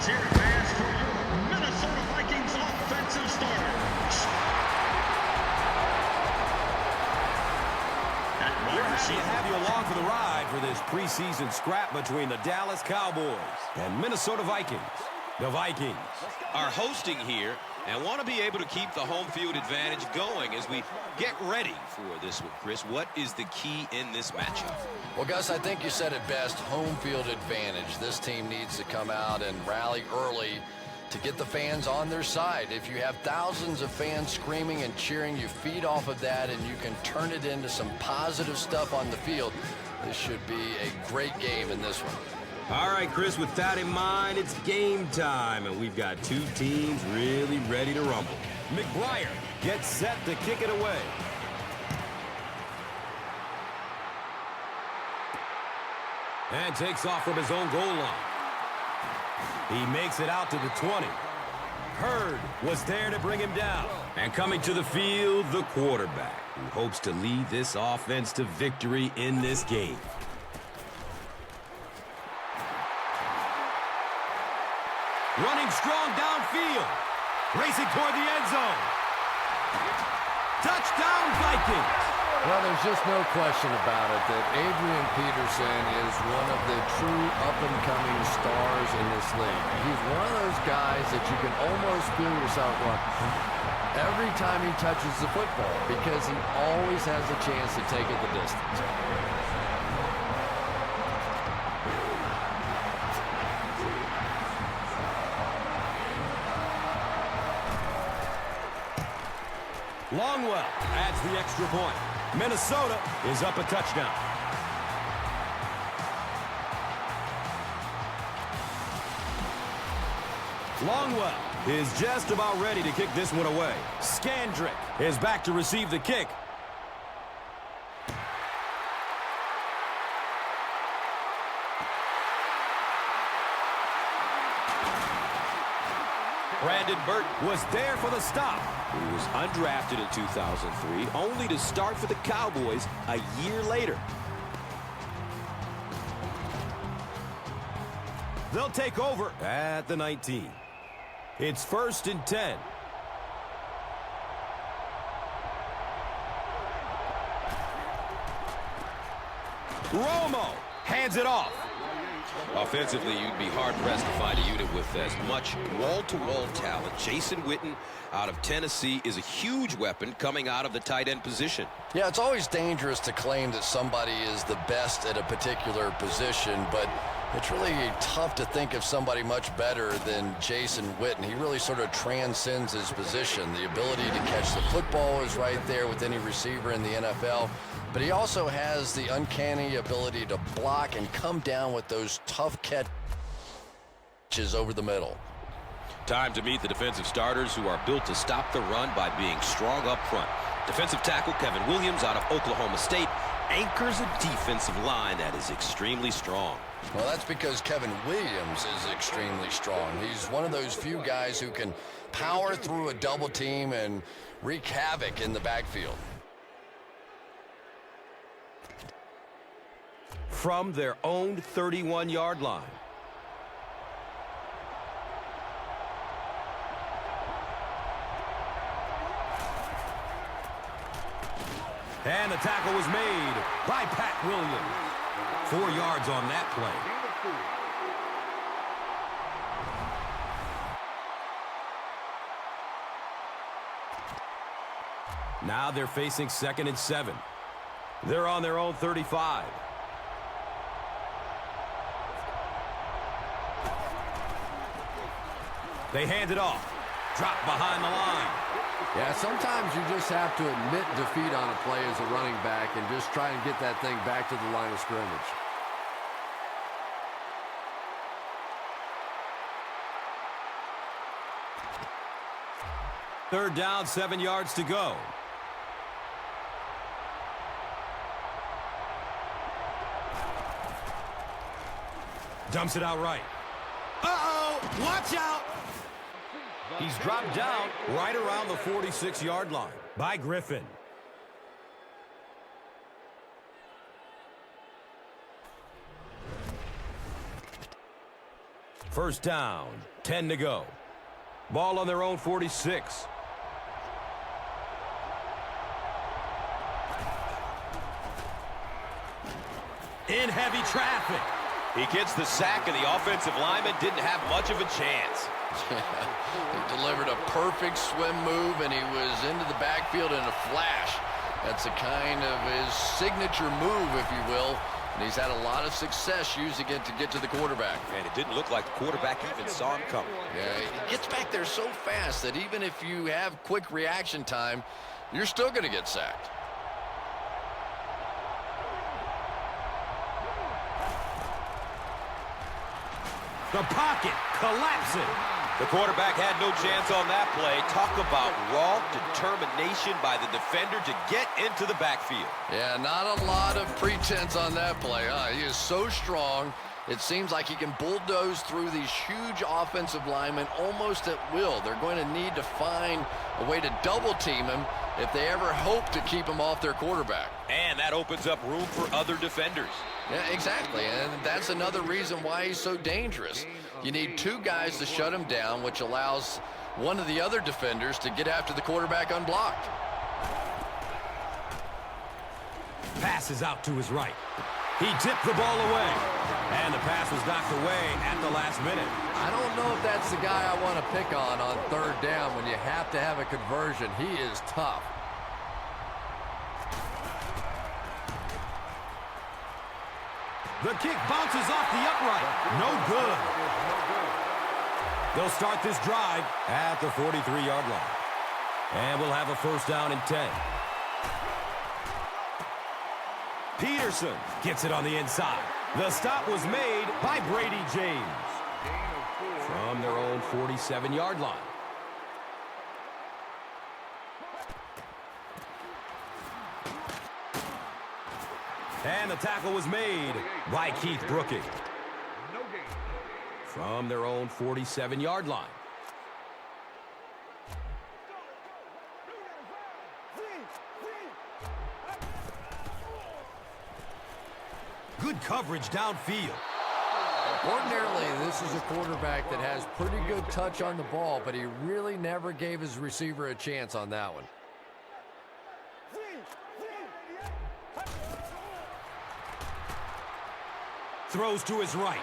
cheer fans for your Minnesota Vikings offensive starters. We're happy to have you along for the ride for this preseason scrap between the Dallas Cowboys and Minnesota Vikings. The Vikings are hosting here and want to be able to keep the home field advantage going as we get ready for this one. Chris, what is the key in this matchup? Well, Gus, I think you said it best, home field advantage. This team needs to come out and rally early to get the fans on their side. If you have thousands of fans screaming and cheering, you feed off of that and you can turn it into some positive stuff on the field. This should be a great game in this one. All right, Chris, with that in mind, it's game time, and we've got two teams really ready to rumble. McBriar gets set to kick it away. And takes off from his own goal line. He makes it out to the 20. Hurd was there to bring him down. And coming to the field, the quarterback, who hopes to lead this offense to victory in this game. Running strong downfield. Racing toward the end zone. Touchdown, Vikings. Well, there's just no question about it that Adrian Peterson is one of the true up-and-coming stars in this league. He's one of those guys that you can almost feel yourself going every time he touches the football because he always has a chance to take it the distance. Longwell adds the extra point. Minnesota is up a touchdown. Longwell is just about ready to kick this one away. Skandrick is back to receive the kick. Brandon Burton Was there for the stop. who was undrafted in 2003, only to start for the Cowboys a year later. They'll take over at the 19. It's 1st and 10. Romo hands it off. Offensively, you'd be hard-pressed to find a unit with as much wall-to-wall talent. Jason Witten out of Tennessee is a huge weapon coming out of the tight end position. Yeah, it's always dangerous to claim that somebody is the best at a particular position, but it's really tough to think of somebody much better than Jason Witten. He really sort of transcends his position. The ability to catch the football is right there with any receiver in the NFL, but he also has the uncanny ability to block and come down with those tough catches over the middle. Time to meet the defensive starters who are built to stop the run by being strong up front. Defensive tackle Kevin Williams out of Oklahoma State anchors a defensive line that is extremely strong. Well, that's because Kevin Williams is extremely strong. He's one of those few guys who can power through a double team and wreak havoc in the backfield. From their own 31-yard line. And the tackle was made by Pat Williams. 4 yards on that play. Now they're facing 2nd and 7. They're on their own 35. They hand it off. Drop behind the line. Yeah, sometimes you just have to admit defeat on a play as a running back and just try and get that thing back to the line of scrimmage. Third down, 7 yards to go. Dumps it out right. Uh-oh! Watch out! He's dropped down right around the 46-yard line by Griffin. First down, 10 to go. Ball on their own 46. In heavy traffic. He gets the sack, and the offensive lineman didn't have much of a chance. He delivered a perfect swim move, and he was into the backfield in a flash. That's a kind of his signature move, if you will. And he's had a lot of success using it to get to the quarterback. And it didn't look like the quarterback even saw him coming. Yeah, he gets back there so fast that even if you have quick reaction time, you're still going to get sacked. The pocket collapsing. The quarterback had no chance on that play. Talk about raw determination by the defender to get into the backfield. Yeah, not a lot of pretense on that play. He is so strong. It seems like he can bulldoze through these huge offensive linemen almost at will. They're going to need to find a way to double team him if they ever hope to keep him off their quarterback. And that opens up room for other defenders. Yeah, exactly, and that's another reason why he's so dangerous. You need two guys to shut him down, which allows one of the other defenders to get after the quarterback unblocked. Passes out to his right. He tipped the ball away, and the pass was knocked away at the last minute. I don't know if that's the guy I want to pick on third down when you have to have a conversion. He is tough. The kick bounces off the upright. No good. They'll start this drive at the 43-yard line. And we'll have a first down and 10. Peterson gets it on the inside. The stop was made by Brady James from their own 47-yard line. And the tackle was made by Keith Brooking from their own 47-yard line. Good coverage downfield. Ordinarily, this is a quarterback that has pretty good touch on the ball, but he really never gave his receiver a chance on that one. Throws to his right.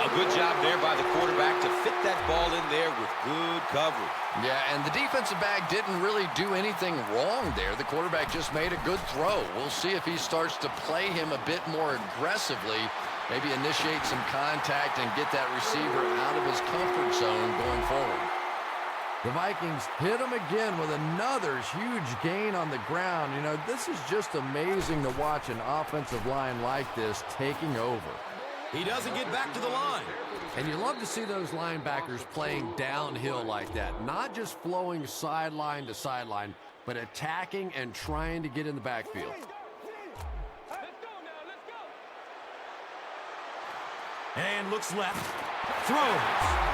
A good job there by the quarterback to fit that ball in there with good coverage. Yeah, and the defensive back didn't really do anything wrong there. The quarterback just made a good throw. We'll see if he starts to play him a bit more aggressively, maybe initiate some contact and get that receiver out of his comfort zone going forward. The Vikings hit him again with another huge gain on the ground. You know, this is just amazing to watch an offensive line like this taking over. He doesn't get back to the line. And you love to see those linebackers playing downhill like that. Not just flowing sideline to sideline, but attacking and trying to get in the backfield. And looks left. Throws.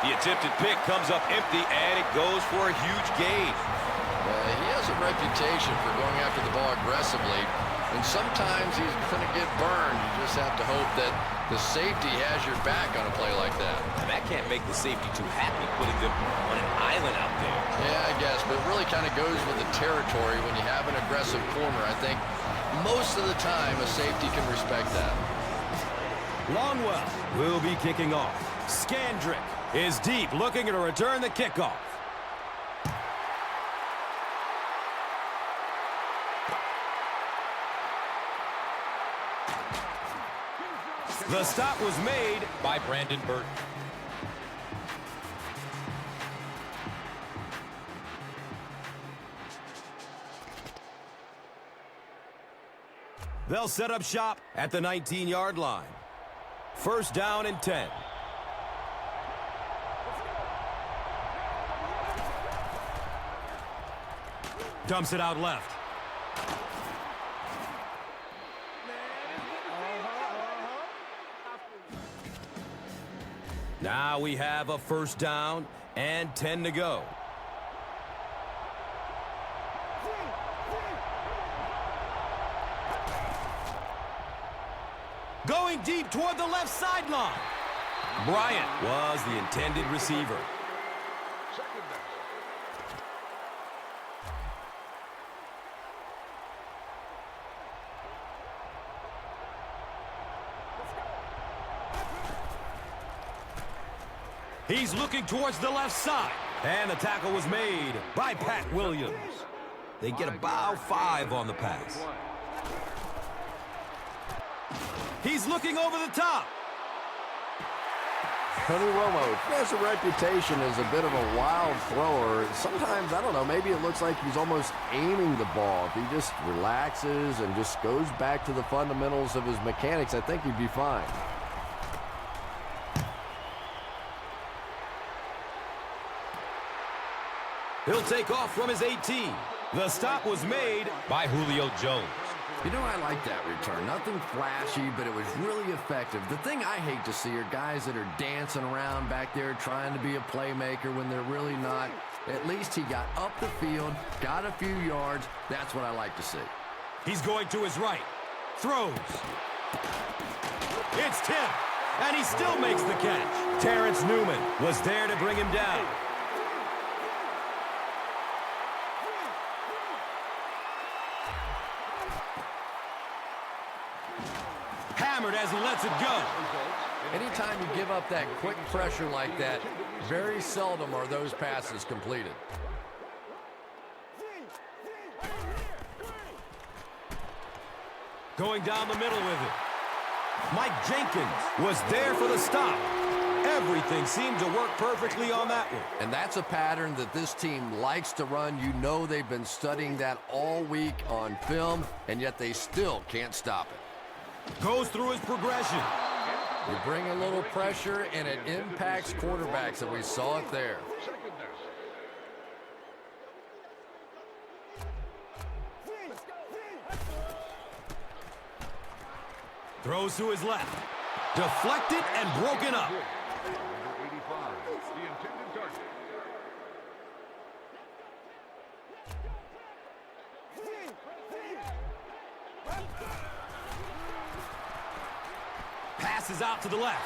The attempted pick comes up empty, and it goes for a huge gain. He has a reputation for going after the ball aggressively, and sometimes he's going to get burned. You just have to hope that the safety has your back on a play like that. And that can't make the safety too happy, putting them on an island out there. Yeah, I guess, but it really kind of goes with the territory when you have an aggressive corner. I think most of the time a safety can respect that. Longwell will be kicking off. Scandrick is deep, looking to return the kickoff. The stop was made By Brandon Burton. They'll set up shop at the 19-yard line. First down and 10. Dumps it out left. Now we have a first down and 10 to go. Going deep toward the left sideline. Bryant was the intended receiver. He's looking towards the left side. And the tackle was made by Pat Williams. They get about 5 on the pass. He's looking over the top. Tony Romo has a reputation as a bit of a wild thrower. Sometimes, I don't know, maybe it looks like he's almost aiming the ball. If he just relaxes and just goes back to the fundamentals of his mechanics, I think he'd be fine. He'll take off from his 18. The stop was made by Julio Jones. You know, I like that return. Nothing flashy, but it was really effective. The thing I hate to see are guys that are dancing around back there trying to be a playmaker when they're really not. At least he got up the field, got a few yards. That's what I like to see. He's going to his right. Throws. It's tipped, and he still makes the catch. Terrence Newman was there to bring him down. Hammered as he lets it go. Anytime you give up that quick pressure like that, very seldom are those passes completed. Going down the middle with it. Mike Jenkins was there for the stop. Everything seemed to work perfectly on that one. And that's a pattern that this team likes to run. You know they've been studying that all week on film, and yet they still can't stop it. Goes through his progression. You bring a little pressure, and it impacts quarterbacks, and we saw it there. Throws to his left. Deflected and broken up. Passes out to the left.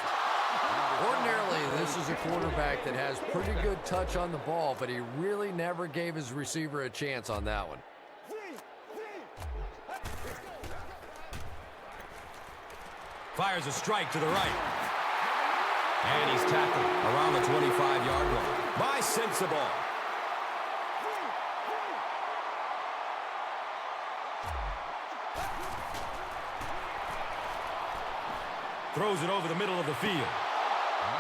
Ordinarily, this is a quarterback that has pretty good touch on the ball, but he really never gave his receiver a chance on that one. Fires a strike to the right. And he's tackled around the 25-yard line by Sensible. Throws it over the middle of the field.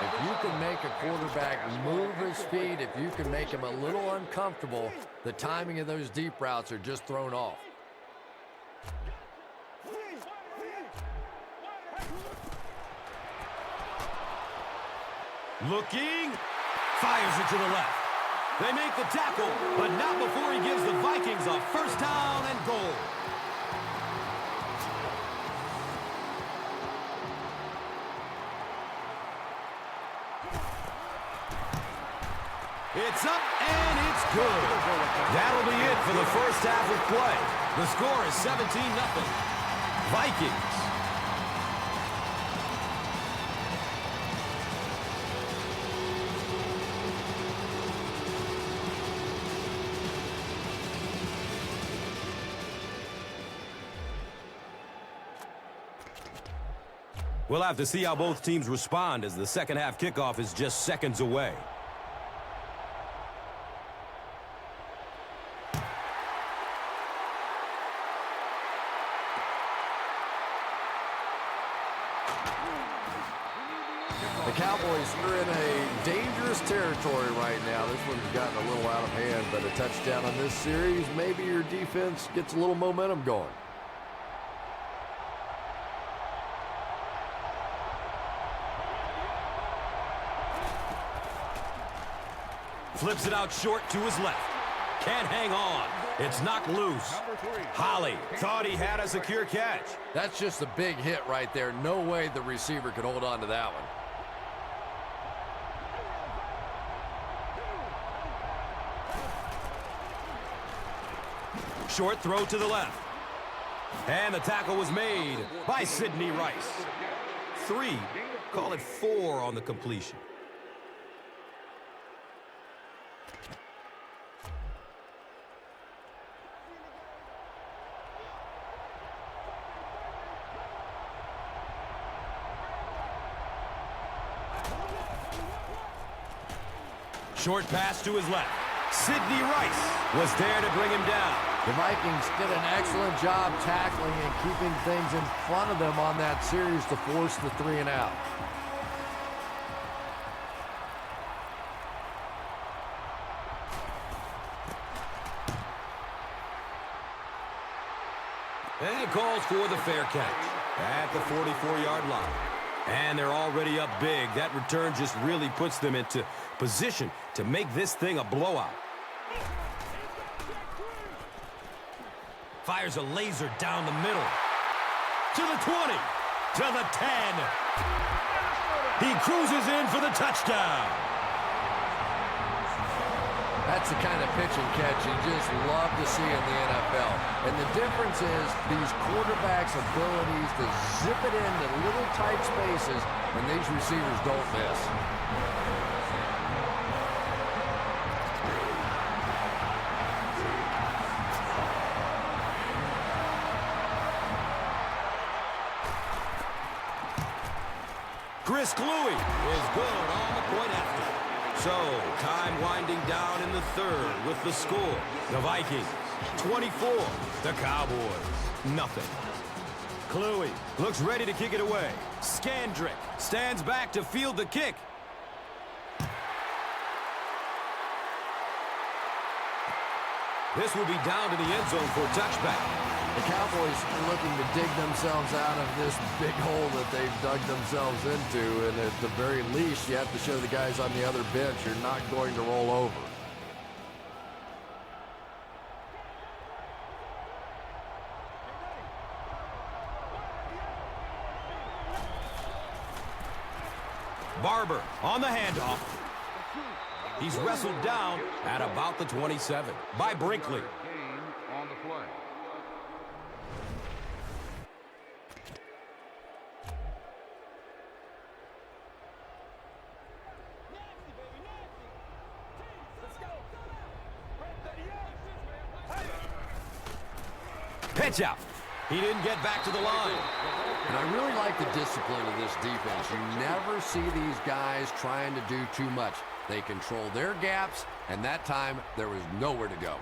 If you can make a quarterback move his feet, if you can make him a little uncomfortable, the timing of those deep routes are just thrown off. Looking, fires it to the left. They make the tackle, but not before he gives the Vikings a first down and goal. It's up, and it's good. That'll be it for the first half of play. The score is 17-0. Vikings. We'll have to see how both teams respond as the second half kickoff is just seconds away. The Cowboys are in a dangerous territory right now. This one's gotten a little out of hand, but a touchdown on this series, maybe your defense gets a little momentum going. Flips it out short to his left. Can't hang on. It's knocked loose. Holly thought he had a secure catch. That's just a big hit right there. No way the receiver could hold on to that one. Short throw to the left. And the tackle was made by Sidney Rice. 3, call it 4 on the completion. Short pass to his left. Sidney Rice was there to bring him down. The Vikings did an excellent job tackling and keeping things in front of them on that series to force the 3 and out. And it calls for the fair catch at the 44-yard line. And they're already up big. That return just really puts them into position to make this thing a blowout. Fires a laser down the middle. To the 20. To the 10. He cruises in for the touchdown. That's the kind of pitch and catch you just love to see in the NFL. And the difference is these quarterbacks' abilities to zip it into little tight spaces, and these receivers don't miss. Chris Cluey is good on the point after. So, time winding down in the 3rd with the score. The Vikings, 24. The Cowboys, nothing. Cluey looks ready to kick it away. Scandrick stands back to field the kick. This will be down to the end zone for a touchback. The Cowboys are looking to dig themselves out of this big hole that they've dug themselves into, and at the very least, you have to show the guys on the other bench you're not going to roll over. Barber on the handoff. He's wrestled down at about the 27 by Brinkley. On the play. Pitch out. He didn't get back to the line. And I really like the discipline of this defense. You never see these guys trying to do too much. They control their gaps, and that time there was nowhere to go.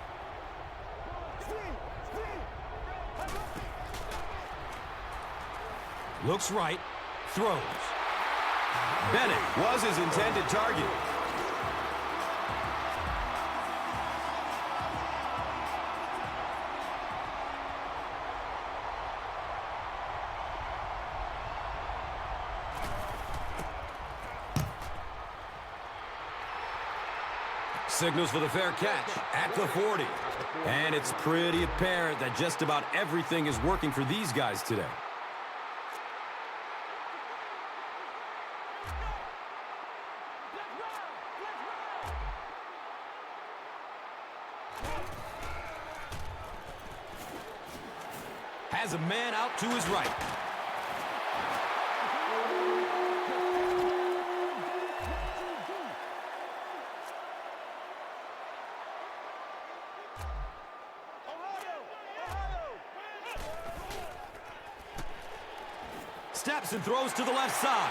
Looks right, throws. Bennett was his intended target. Signals for the fair catch at the 40. And it's pretty apparent that just about everything is working for these guys today. Has a man out to his right. Steps and throws to the left side.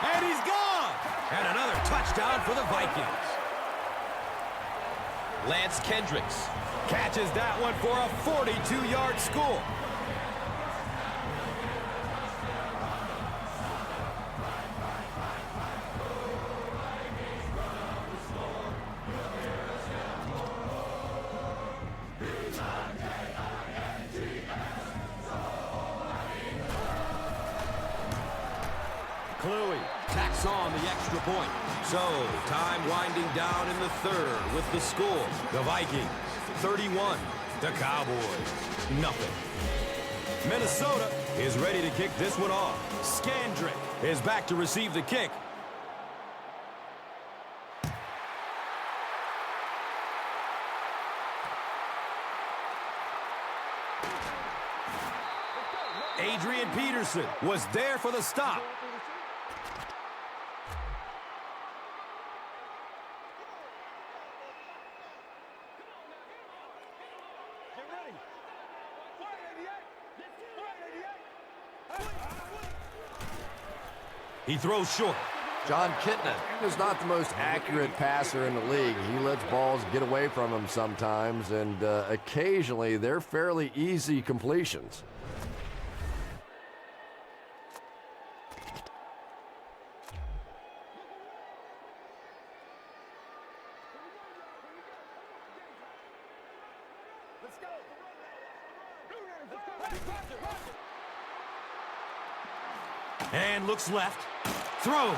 And he's gone! And another touchdown for the Vikings. Lance Kendricks Catches that one for a 42-yard score. Cluey tacks on the extra point. So, time winding down in the 3rd with the score. The Vikings, 31. The Cowboys, nothing. Minnesota is ready to kick this one off. Scandrick is back to receive the kick. Adrian Peterson was there for the stop. He throws short. John Kitna is not the most accurate passer in the league. He lets balls get away from him sometimes, and occasionally they're fairly easy completions. And looks left. Throws.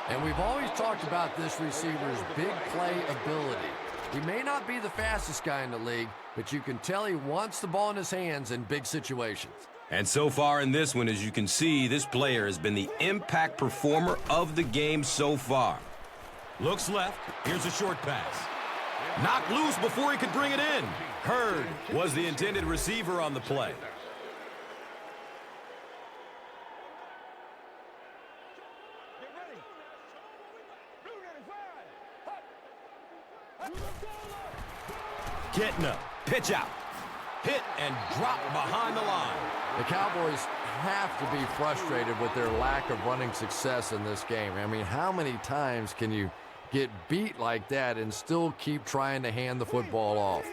And we've always talked about this receiver's big play ability. He may not be the fastest guy in the league, but you can tell he wants the ball in his hands in big situations. And so far in this one, as you can see, this player has been the impact performer of the game so far. Looks left. Here's a short pass. Knocked loose before he could bring it in. Hurd was the intended receiver on the play. Kitna, pitch out. Hit and drop behind the line. The Cowboys have to be frustrated with their lack of running success in this game. I mean, how many times can you get beat like that and still keep trying to hand the football off?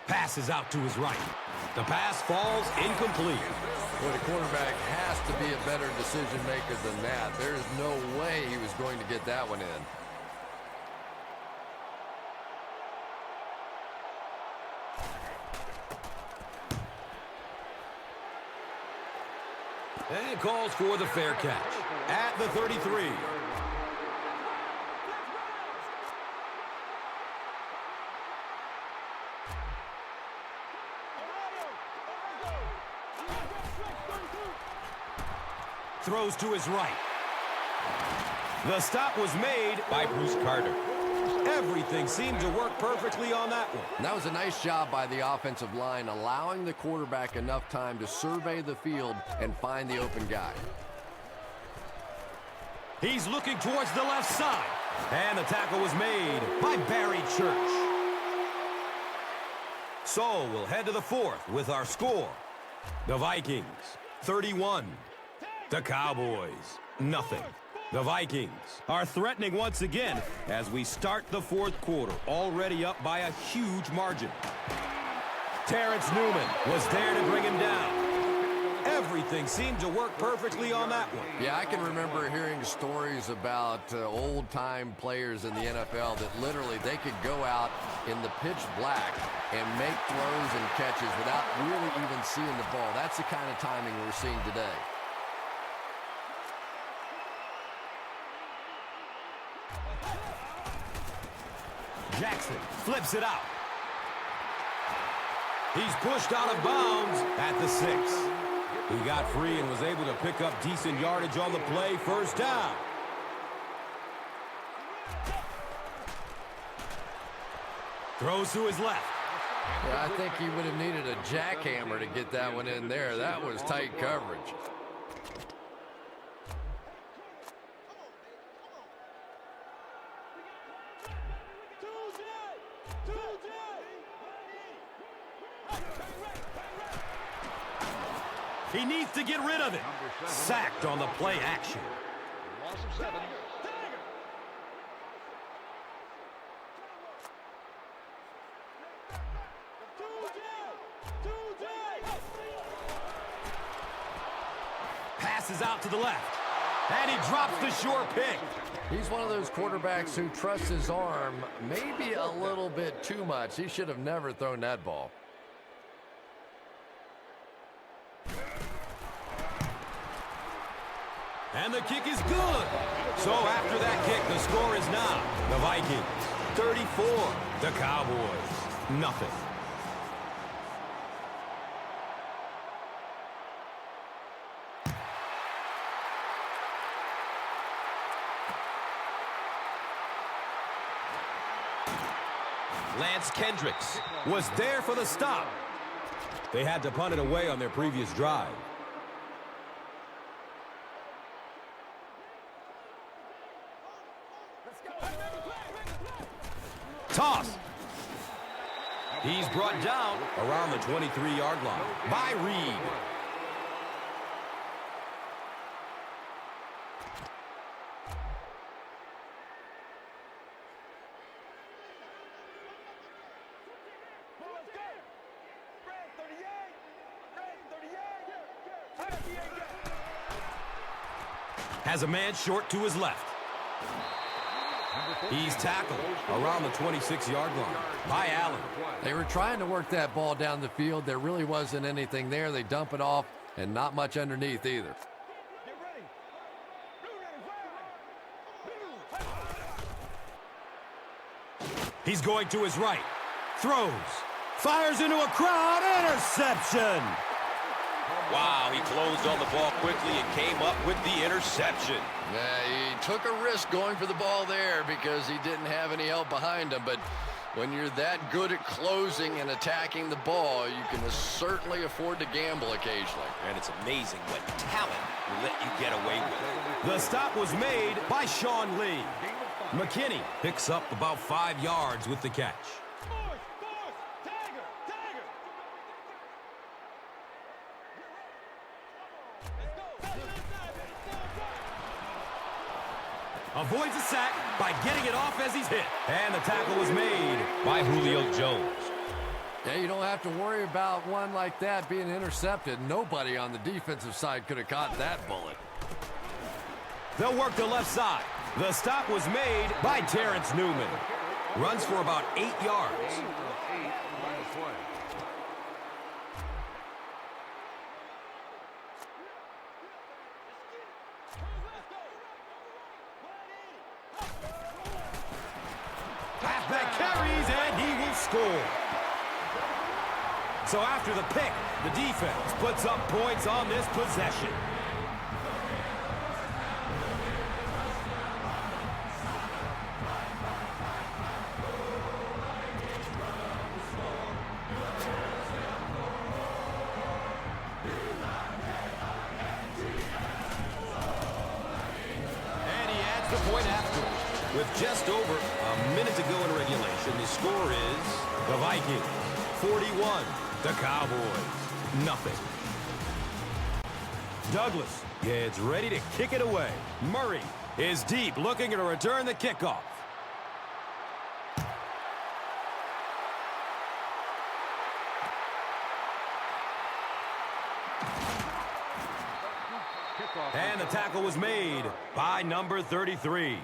Pass is out to his right. The pass falls incomplete. Well, the quarterback has to be a better decision maker than that. There is no way he was going to get that one in. And calls for the fair catch at the 33. Throws to his right. The stop was made by Bruce Carter. Everything seemed to work perfectly on that one. And that was a nice job by the offensive line, allowing the quarterback enough time to survey the field and find the open guy. He's looking towards the left side. And the tackle was made by Barry Church. So we'll head to the fourth with our score. The Vikings, 31. The Cowboys, nothing. The Vikings are threatening once again as we start the fourth quarter, already up by a huge margin. Terrence Newman was there to bring him down. Everything seemed to work perfectly on that one. Yeah, I can remember hearing stories about old-time players in the NFL that literally they could go out in the pitch black and make throws and catches without really even seeing the ball. That's the kind of timing we're seeing today. Jackson flips it out. He's pushed out of bounds at the 6. He got free and was able to pick up decent yardage on the play. First down. Throws to his left. Yeah, I think he would have needed a jackhammer to get that one in there. That was tight coverage. He needs to get rid of it. Sacked on the play action. Loss of 7. Passes out to the left. And he drops the short pick. He's one of those quarterbacks who trusts his arm maybe a little bit too much. He should have never thrown that ball. And the kick is good. So after that kick, the score is now the Vikings 34, the Cowboys nothing. Lance Kendricks was there for the stop. They had to punt it away on their previous drive. Toss. He's brought down around the 23-yard line by Reed. Has a man short to his left. He's tackled around the 26-yard line by Allen. They were trying to work that ball down the field. There really wasn't anything there. They dump it off, and not much underneath either. He's going to his right. Throws. Fires into a crowd. Interception. Wow, he closed on the ball quickly and came up with the interception. Yeah, he took a risk going for the ball there because he didn't have any help behind him. But when you're that good at closing and attacking the ball, you can certainly afford to gamble occasionally. And it's amazing what talent will let you get away with. The stop was made by Sean Lee. McKinney picks up about 5 yards with the catch. Avoids a sack by getting it off as he's hit. And the tackle was made by Julio Jones. Yeah, you don't have to worry about one like that being intercepted. Nobody on the defensive side could have caught that bullet. They'll work the left side. The stop was made by Terrence Newman. Runs for about 8 yards. Halfback carries, and he will score. So after the pick, the defense puts up points on this possession. With just over a minute to go in regulation, the score is the Vikings 41, the Cowboys nothing. Douglas gets ready to kick it away. Murray is deep, looking to return the kickoff. And the tackle was made by number 33.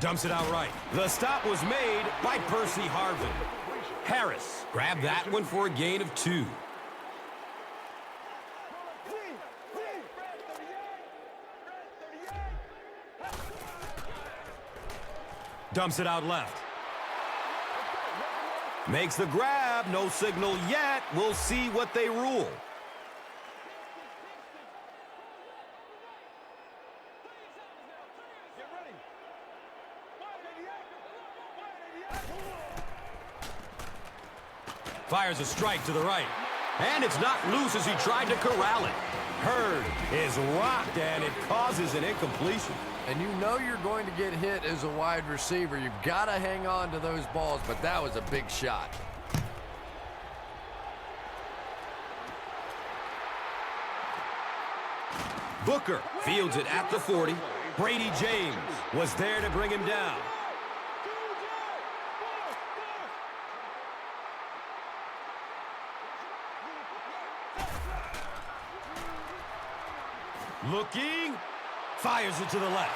Dumps it out right. The stop was made by Percy Harvin. Harris grabbed that one for a gain of 2. Dumps it out left. Makes the grab. No signal yet. We'll see what they rule. Fires a strike to the right. And it's knocked loose as he tried to corral it. Hurd is rocked, and it causes an incompletion. And you know you're going to get hit as a wide receiver. You've got to hang on to those balls, but that was a big shot. Booker fields it at the 40. Brady James was there to bring him down. Looking, fires it to the left.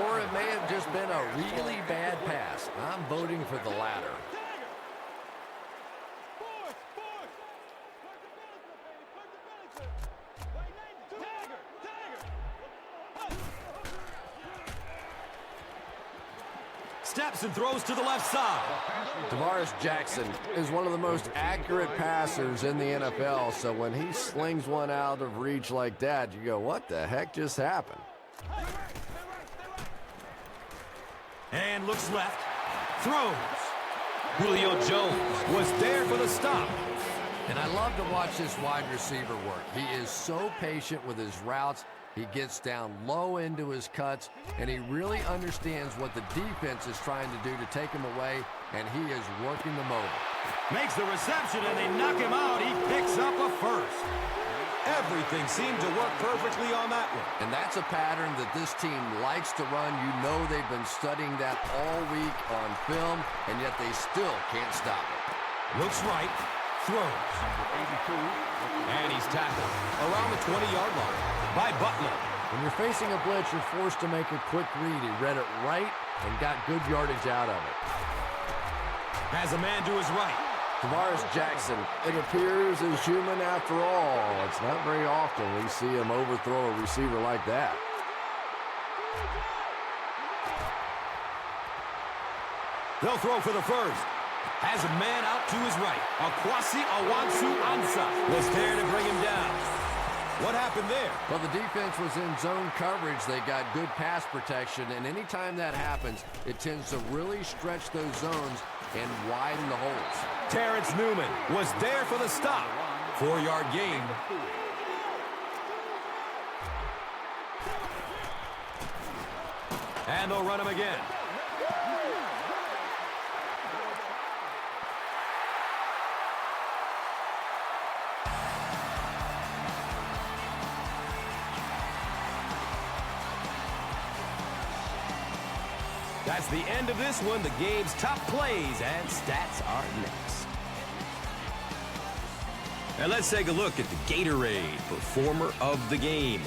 Or it may have just been a really bad pass. I'm voting for the latter. Steps and throws to the left side. Tavares Jackson is one of the most accurate passers in the NFL, so when he slings one out of reach like that, you go, what the heck just happened? And looks left. Throws. Julio Jones was there for the stop. And I love to watch this wide receiver work. He is so patient with his routes. He gets down low into his cuts, and he really understands what the defense is trying to do to take him away, and he is working them over. Makes the reception, and they knock him out. He picks up a first. Everything seemed to work perfectly on that one. And that's a pattern that this team likes to run. You know they've been studying that all week on film, and yet they still can't stop it. Looks right. Throws. And he's tackled around the 20-yard line by Butler. When you're facing a blitz, you're forced to make a quick read. He read it right and got good yardage out of it. Has a man to his right. Tavares Jackson, it appears, is human after all. It's not very often we see him overthrow a receiver like that. They'll throw for the first. Has a man out to his right. Akwasi Awansu-Ansah was there to bring him down. What happened there? Well, the defense was in zone coverage. They got good pass protection, and anytime that happens, it tends to really stretch those zones and widen the holes. Terrence Newman was there for the stop. 4-yard gain. And they'll run him again. That's the end of this one. The game's top plays and stats are next. And let's take a look at the Gatorade Performer of the Game.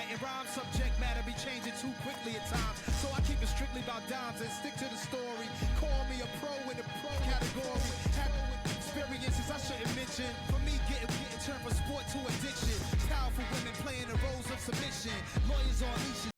Writing rhymes, subject matter be changing too quickly at times. So I keep it strictly about dimes and stick to the story. Call me a pro in the pro category. Have experiences I shouldn't mention. For me, getting turned from sport to addiction. Powerful women playing the roles of submission. Lawyers on